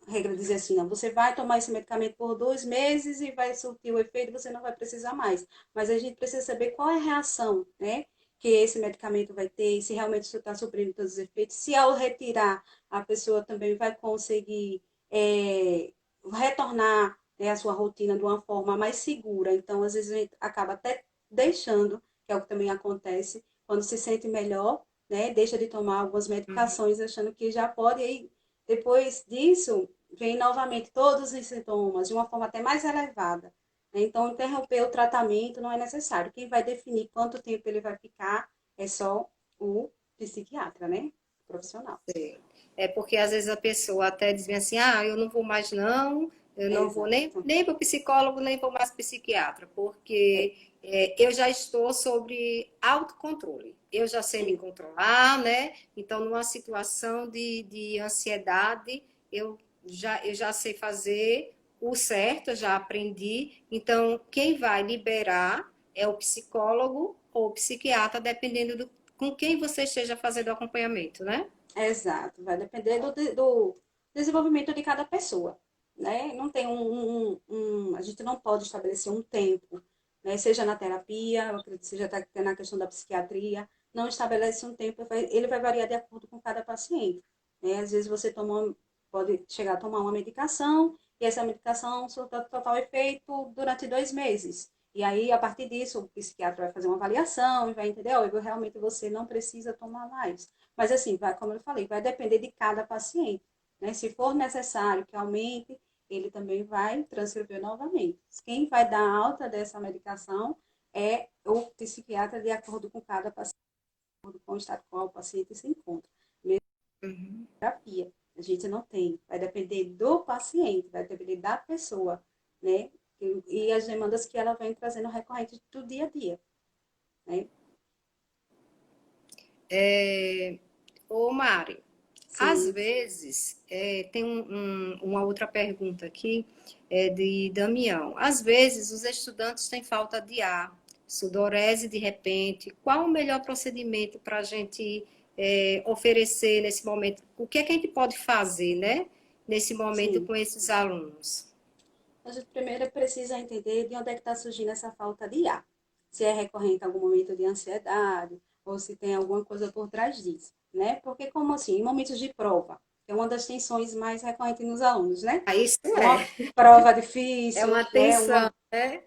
regra de dizer assim, não, você vai tomar esse medicamento por 2 meses e vai surtir o efeito, você não vai precisar mais. Mas a gente precisa saber qual é a reação, né, que esse medicamento vai ter, se realmente isso está suprindo todos os efeitos, se ao retirar a pessoa também vai conseguir retornar, né, a sua rotina de uma forma mais segura. Então, às vezes, a gente acaba até deixando, que é o que também acontece, quando se sente melhor, né, deixa de tomar algumas medicações, achando que já pode, e aí, depois disso, vem novamente todos os sintomas, de uma forma até mais elevada. Né? Então, interromper o tratamento não é necessário. Quem vai definir quanto tempo ele vai ficar é só o psiquiatra, né? O profissional. É porque às vezes a pessoa até diz assim, eu não vou mais não, eu não vou Exato. nem para o psicólogo, nem para mais psiquiatra, É, porque eu já estou sobre autocontrole. Eu já sei me controlar, né? Então, numa situação de ansiedade, eu já sei fazer o certo, eu já aprendi. Então, quem vai liberar é o psicólogo ou o psiquiatra, dependendo com quem você esteja fazendo o acompanhamento, né? exato, vai depender do desenvolvimento de cada pessoa, né? Não tem a gente não pode estabelecer um tempo, né? Seja na terapia, eu acredito que seja até na questão da psiquiatria, não estabelece um tempo, ele vai variar de acordo com cada paciente, né? Às vezes você pode chegar a tomar uma medicação e essa medicação surta total efeito durante 2 meses. E aí, a partir disso, o psiquiatra vai fazer uma avaliação e vai entender, realmente você não precisa tomar mais. Mas assim, vai, como eu falei, vai depender de cada paciente. Né? Se for necessário que aumente, ele também vai transcrever novamente. Quem vai dar alta dessa medicação é o psiquiatra de acordo com cada paciente, de acordo com o estado qual o paciente se encontra. Mesmo terapia, a gente não tem. Vai depender do paciente, vai depender da pessoa, né? E as demandas que ela vem trazendo recorrente do dia a dia, né? Ô, Mari, às Sim, vezes, tem uma outra pergunta aqui, de Damião. Às vezes, os estudantes têm falta de ar, sudorese de repente. Qual o melhor procedimento para a gente oferecer nesse momento? O que é que a gente pode fazer, né, nesse momento sim. com esses alunos? A gente primeiro precisa entender de onde é que está surgindo essa falta de ar. Se é recorrente a algum momento de ansiedade, ou se tem alguma coisa por trás disso, né? Porque, como assim, em momentos de prova, é uma das tensões mais recorrentes nos alunos, né? Isso Uma prova é difícil, uma né? atenção, né?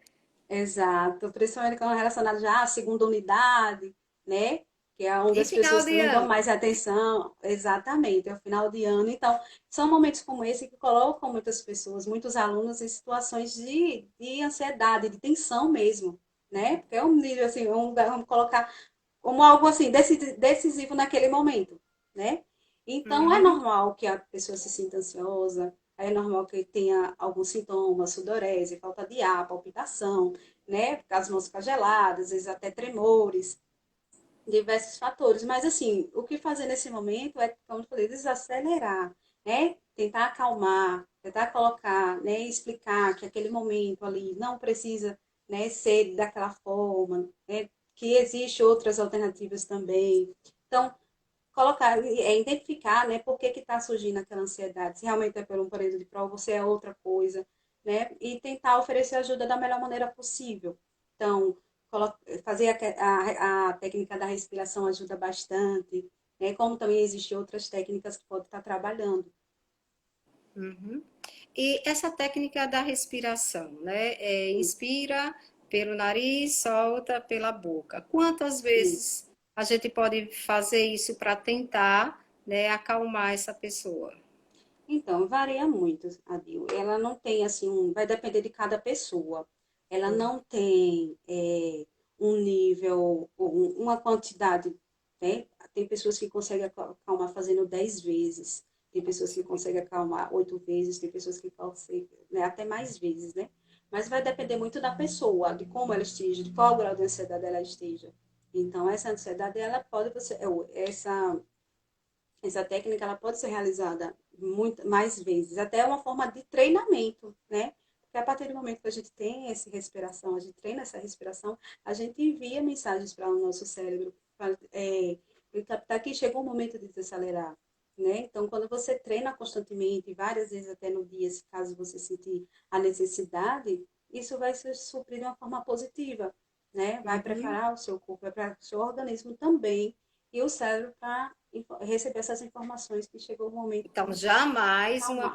Exato, principalmente quando relacionado já à segunda unidade, né? Que é onde E as final pessoas de não dão ano. mais atenção, exatamente, é o final de ano. Então, são momentos como esse que colocam muitas pessoas, muitos alunos em situações de ansiedade, de tensão mesmo, né? Porque é um nível assim, vamos colocar como algo assim, decisivo naquele momento, né? Então, é Uhum. normal que a pessoa se sinta ansiosa, é normal que tenha alguns sintomas, sudorese, falta de ar, palpitação, né? As mãos ficar geladas, às vezes até tremores, diversos fatores. Mas, assim, o que fazer nesse momento é, como eu falei, desacelerar, né? Tentar acalmar, tentar colocar, né? Explicar que aquele momento ali não precisa, né, ser daquela forma, né, que existe outras alternativas também. Então, colocar, identificar, né, por que está surgindo aquela ansiedade, se realmente é por um período de prova, ou se é outra coisa, né, e tentar oferecer ajuda da melhor maneira possível. Então, fazer a técnica da respiração ajuda bastante, né, como também existem outras técnicas que pode estar trabalhando. Uhum. E essa técnica da respiração, né? Isso, Inspira pelo nariz, solta pela boca. Quantas isso. vezes a gente pode fazer isso para tentar, né, acalmar essa pessoa? Então, varia muito, Adil. Ela não tem, assim, vai depender de cada pessoa. Ela não tem um nível, uma quantidade, né? Tem pessoas que conseguem acalmar fazendo 10 vezes, tem pessoas que conseguem acalmar 8 vezes, tem pessoas que conseguem, né, até mais vezes, né? Mas vai depender muito da pessoa, de como ela esteja, de qual grau de ansiedade ela esteja. Então, essa ansiedade, ela pode, essa técnica ela pode ser realizada mais vezes, até uma forma de treinamento, né? Porque a partir do momento que a gente tem essa respiração, a gente treina essa respiração, a gente envia mensagens para o nosso cérebro, para ele captar que chegou o momento de desacelerar, né? Então, quando você treina constantemente, várias vezes até no dia, se caso você sentir a necessidade, isso vai se suprir de uma forma positiva, né? Vai Uhum. preparar o seu corpo, vai preparar o seu organismo também e o cérebro para receber essas informações que chegou o momento Então, de jamais acalmar.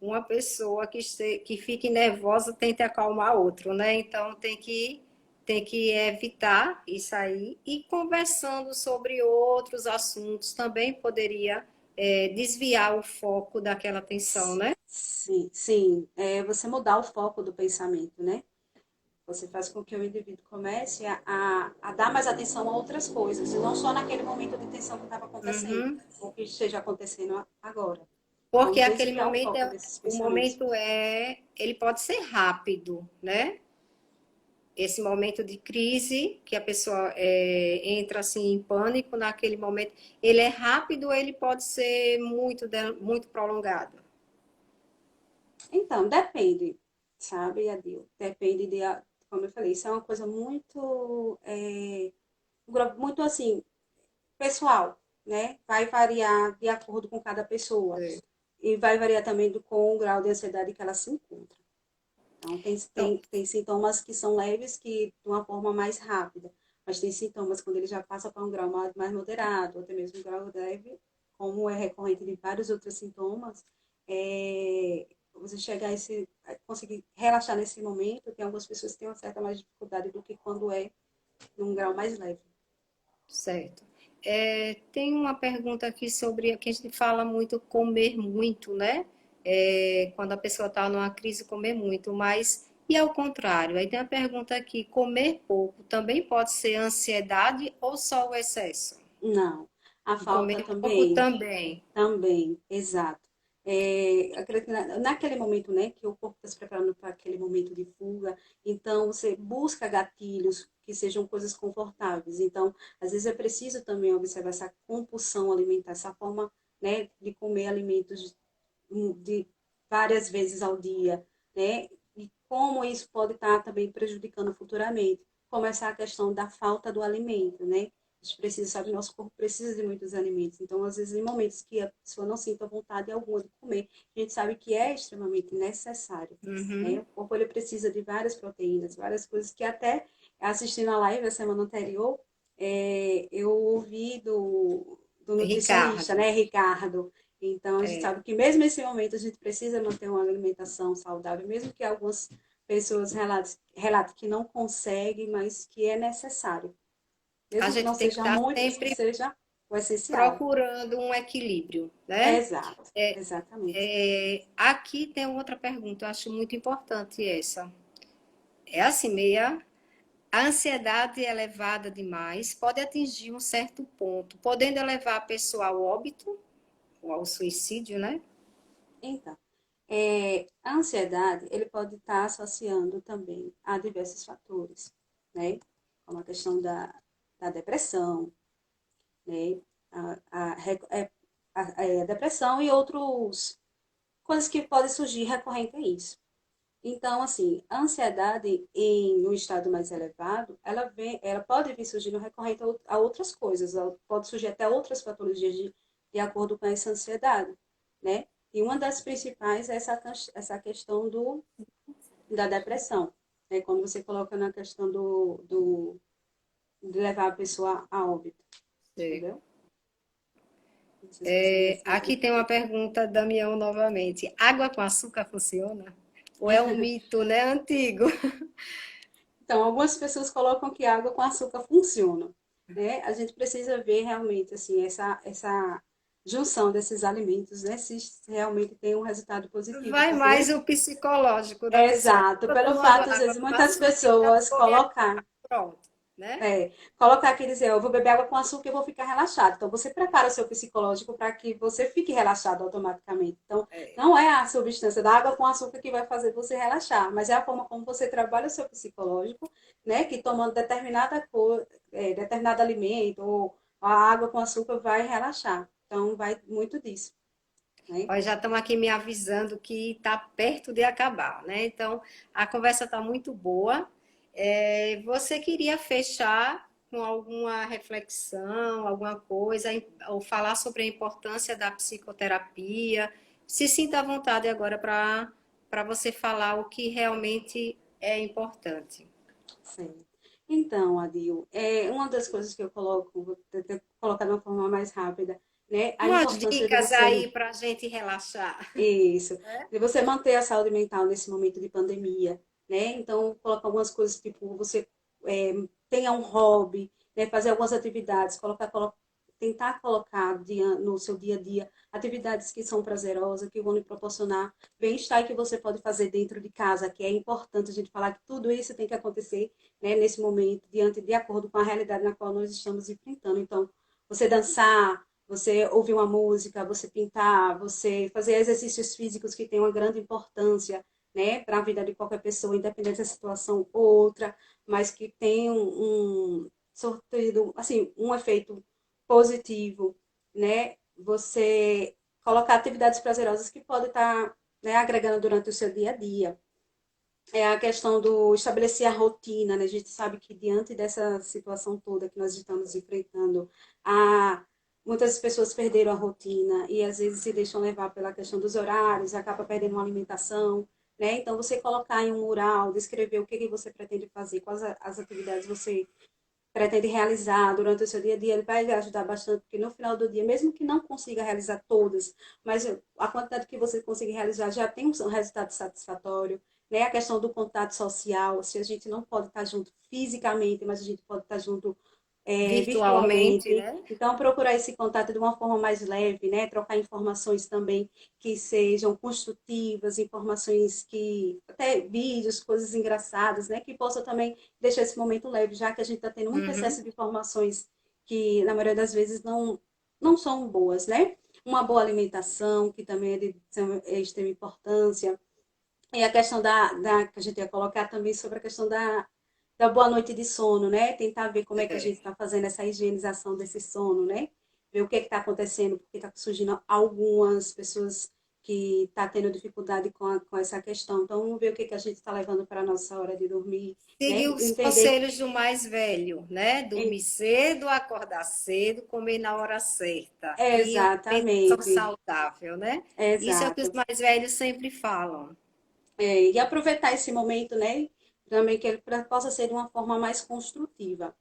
uma pessoa que fique nervosa tente acalmar outro, né? Então, tem que evitar isso aí e conversando sobre outros assuntos também poderia desviar o foco daquela tensão, né? Sim, sim. É você mudar o foco do pensamento, né? Você faz com que o indivíduo comece a dar mais atenção a outras coisas, e não só naquele momento de tensão que estava acontecendo, Uhum. ou que esteja acontecendo agora. Porque Vamos aquele desviar o momento foco desses o pensamentos. momento ele pode ser rápido, né? Esse momento de crise, que a pessoa entra assim em pânico naquele momento, ele é rápido ou ele pode ser muito prolongado? Então, depende, sabe, Adil? Depende de, como eu falei, isso é uma coisa muito, muito assim, pessoal, né? Vai variar de acordo com cada pessoa. É. E vai variar também com o grau de ansiedade que ela se encontra. Então, Então, tem sintomas que são leves, que de uma forma mais rápida. Mas tem sintomas quando ele já passa para um grau mais moderado, ou até mesmo um grau leve, como é recorrente de vários outros sintomas, você chegar a conseguir relaxar nesse momento, tem algumas pessoas que têm uma certa mais dificuldade do que quando é num grau mais leve. certo. Tem uma pergunta aqui sobre que a gente fala muito comer muito, né? Quando a pessoa está numa crise, comer muito, mas e ao contrário? Aí tem a pergunta aqui: comer pouco também pode ser ansiedade ou só o excesso? Não, a E falta comer pouco também. também. Também, exato. Acredito que naquele momento, né, que o corpo está se preparando para aquele momento de fuga, então você busca gatilhos que sejam coisas confortáveis. Então, às vezes é preciso também observar essa compulsão alimentar, essa forma, né, de comer alimentos de várias vezes ao dia, né, e como isso pode estar também prejudicando futuramente. Começar a questão da falta do alimento, né? A gente precisa, sabe, nosso corpo precisa de muitos alimentos. Então, às vezes, em momentos que a pessoa não sinta vontade alguma de comer, a gente sabe que é extremamente necessário. Né? Uhum. O corpo ele precisa de várias proteínas, várias coisas que até assistindo a live a semana anterior, eu ouvi do nutricionista, Ricardo, né, Ricardo. Então, a gente sabe que mesmo nesse momento a gente precisa manter uma alimentação saudável, mesmo que algumas pessoas relatem que não conseguem, mas que é necessário. a Mesmo que não gente tem que seja estar muito, mas que sempre seja o essencial. procurando um equilíbrio, né? Exato, exatamente. Aqui tem outra pergunta, eu acho muito importante essa. É assim, meia. A ansiedade elevada demais pode atingir um certo ponto, podendo levar a pessoa ao óbito ou ao suicídio, né? Então, a ansiedade, ele pode estar associando também a diversos fatores, né? Como a questão da depressão, né? A, re- é, a depressão e outros coisas que podem surgir recorrente a isso. Então, assim, a ansiedade em um estado mais elevado, ela pode vir surgindo recorrente a outras coisas, pode surgir até outras patologias de acordo com essa ansiedade, né? E uma das principais é essa questão da depressão, né? Quando você coloca na questão de levar a pessoa a óbito, Sei. entendeu? Não sei se você quer Aqui saber. tem uma pergunta, Damião, novamente. Água com açúcar funciona? Ou é um mito, né, antigo? Então, algumas pessoas colocam que água com açúcar funciona, né? A gente precisa ver realmente, assim, essa junção desses alimentos, né? Se realmente tem um resultado positivo, Vai mais porque o psicológico da é pessoa. exato, Estou pelo tomando fato, às água vezes, com muitas açúcar, então pessoas vou me colocar pronto, né? Colocar aqui e dizer, eu vou beber água com açúcar e vou ficar relaxado. Então, você prepara o seu psicológico para que você fique relaxado automaticamente. Então, É. não é a substância da água com açúcar que vai fazer você relaxar, mas é a forma como você trabalha o seu psicológico, né? Que tomando determinada cor, determinado alimento ou a água com açúcar vai relaxar. Então, vai muito disso, né? Ó, já estão aqui me avisando que está perto de acabar, né? Então, a conversa está muito boa. Você queria fechar com alguma reflexão, alguma coisa, ou falar sobre a importância da psicoterapia? Se sinta à vontade agora para você falar o que realmente é importante. Certo. Então, Adil, uma das coisas que eu coloco, vou tentar colocar de uma forma mais rápida, né? A Umas importância de dicas você. aí para a gente relaxar. Isso. De você manter a saúde mental nesse momento de pandemia, né? Então, colocar algumas coisas, tipo, você é, tenha um hobby, né? Fazer algumas atividades, tentar colocar no seu dia a dia atividades que são prazerosas, que vão lhe proporcionar bem-estar e que você pode fazer dentro de casa, que é importante a gente falar que tudo isso tem que acontecer, né? Nesse momento, de acordo com a realidade na qual nós estamos enfrentando. Então, você dançar, você ouvir uma música, você pintar, você fazer exercícios físicos que têm uma grande importância, né, para a vida de qualquer pessoa, independente da situação ou outra, mas que tem sortido, assim, um efeito positivo, né? Você colocar atividades prazerosas que podem estar, né, agregando durante o seu dia a dia. É a questão do estabelecer a rotina, né? A gente sabe que diante dessa situação toda que nós estamos enfrentando, muitas pessoas perderam a rotina e às vezes se deixam levar pela questão dos horários, acaba perdendo uma alimentação, né? Então você colocar em um mural, descrever o que você pretende fazer, quais as atividades você pretende realizar durante o seu dia a dia, ele vai lhe ajudar bastante, porque no final do dia, mesmo que não consiga realizar todas, mas a quantidade que você conseguir realizar já tem um resultado satisfatório, né? A questão do contato social, se a gente não pode estar junto fisicamente, mas a gente pode estar junto Virtualmente, virtualmente. né? Então, procurar esse contato de uma forma mais leve, né? Trocar informações também que sejam construtivas, informações que, até vídeos, coisas engraçadas, né? Que possa também deixar esse momento leve, já que a gente está tendo muito Uhum. excesso de informações que, na maioria das vezes, não são boas, né? Uma boa alimentação, que também é de extrema importância, e a questão que a gente ia colocar também sobre a questão da boa noite de sono, né? Tentar ver como é que a gente É. está fazendo essa higienização desse sono, né? Ver o que está acontecendo, porque está surgindo algumas pessoas que estão tendo dificuldade com essa questão. Então, vamos ver o que a gente está levando para a nossa hora de dormir, né? Seguir os Entender. conselhos do mais velho, né? Dormir cedo, acordar cedo, comer na hora certa e uma alimentação Exatamente, saudável, né? Isso é o que os exato. mais velhos sempre falam. E aproveitar esse momento, né? Também que ele possa ser de uma forma mais construtiva.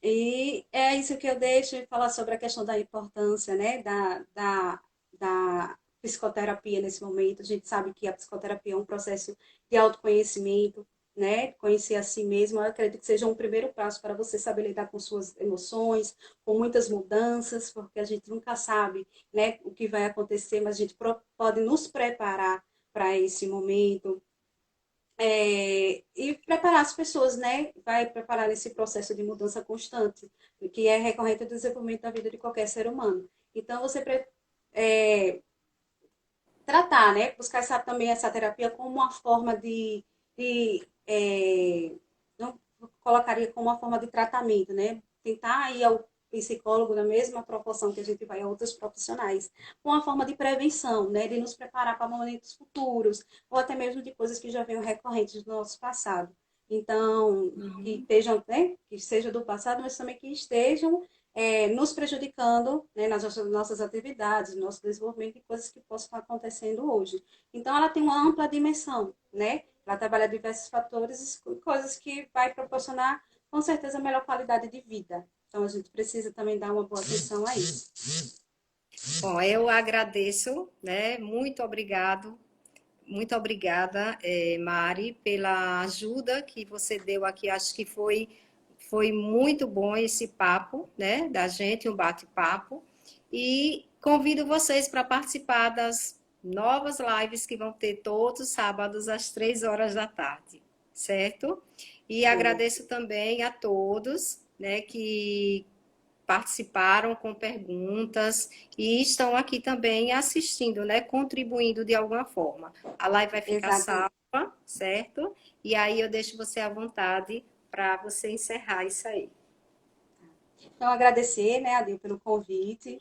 E é isso que eu deixo e falar sobre a questão da importância, né, da psicoterapia nesse momento. A gente sabe que a psicoterapia é um processo de autoconhecimento, né, conhecer a si mesmo. Eu acredito que seja um primeiro passo para você saber lidar com suas emoções, com muitas mudanças, porque a gente nunca sabe, né, o que vai acontecer, mas a gente pode nos preparar para esse momento, e preparar as pessoas, né? Vai preparar esse processo de mudança constante, que é recorrente do desenvolvimento da vida de qualquer ser humano. Então, é, tratar, né? Buscar também essa terapia como uma forma não colocaria como uma forma de tratamento, né? Tentar ir psicólogo na mesma proporção que a gente vai a outros profissionais, uma forma de prevenção, né, de nos preparar para momentos futuros, ou até mesmo de coisas que já venham recorrentes do nosso passado. Então, que Uhum. estejam, né, que seja do passado, mas também que estejam nos prejudicando, né, nas nossas atividades, no nosso desenvolvimento e coisas que possam estar acontecendo hoje. Então, ela tem uma ampla dimensão, né? Ela trabalha diversos fatores, coisas que vai proporcionar, com certeza, melhor qualidade de vida. Então, a gente precisa também dar uma boa atenção a isso. Bom, eu agradeço, né? Muito obrigada, Mari, pela ajuda que você deu aqui. Acho que foi muito bom esse papo, né, da gente, um bate-papo. E convido vocês para participar das novas lives que vão ter todos os sábados às 3 horas da tarde, certo? E Certo. agradeço também a todos, né, que participaram com perguntas e estão aqui também assistindo, né, contribuindo de alguma forma. A live vai ficar salva, Exatamente. certo? E aí eu deixo você à vontade para você encerrar isso aí. Então, agradecer, né, Adil, pelo convite,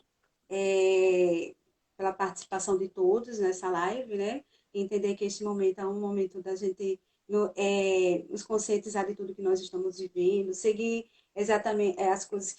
pela participação de todos nessa live, né? E entender que este momento é um momento da gente nos conscientizar de tudo que nós estamos vivendo, seguir exatamente as coisas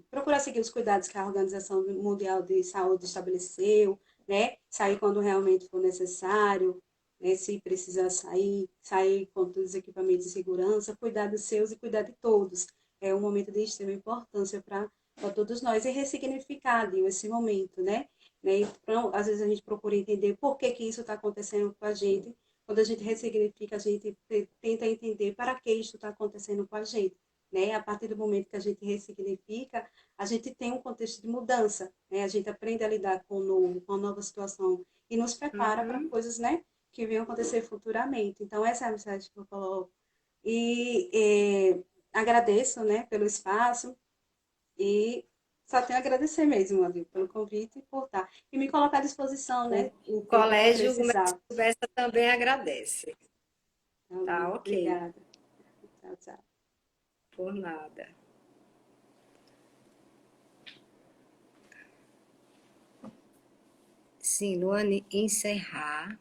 procurar seguir os cuidados que a Organização Mundial de Saúde estabeleceu, né? Sair quando realmente for necessário, né? Se precisar sair, sair com todos os equipamentos de segurança, cuidar dos seus e cuidar de todos. É um momento de extrema importância para todos nós e ressignificar esse momento, né? Então, às vezes a gente procura entender por que que isso está acontecendo com a gente. Quando a gente ressignifica, a gente tenta entender para que isso está acontecendo com a gente, né? A partir do momento que a gente ressignifica, a gente tem um contexto de mudança, né? A gente aprende a lidar com o novo, com a nova situação e nos prepara para Uhum. coisas, né, que venham acontecer futuramente. Então, essa é a mensagem que eu coloco. E agradeço, né, pelo espaço e só tenho a agradecer mesmo, Adil, pelo convite e por estar. E me colocar à disposição, né, O sempre que Colégio Gomes precisar. Silvestre também agradece. Tá Tá, bom, ok. obrigada. Tchau, tchau. Por nada. Sim, Luane, encerrar.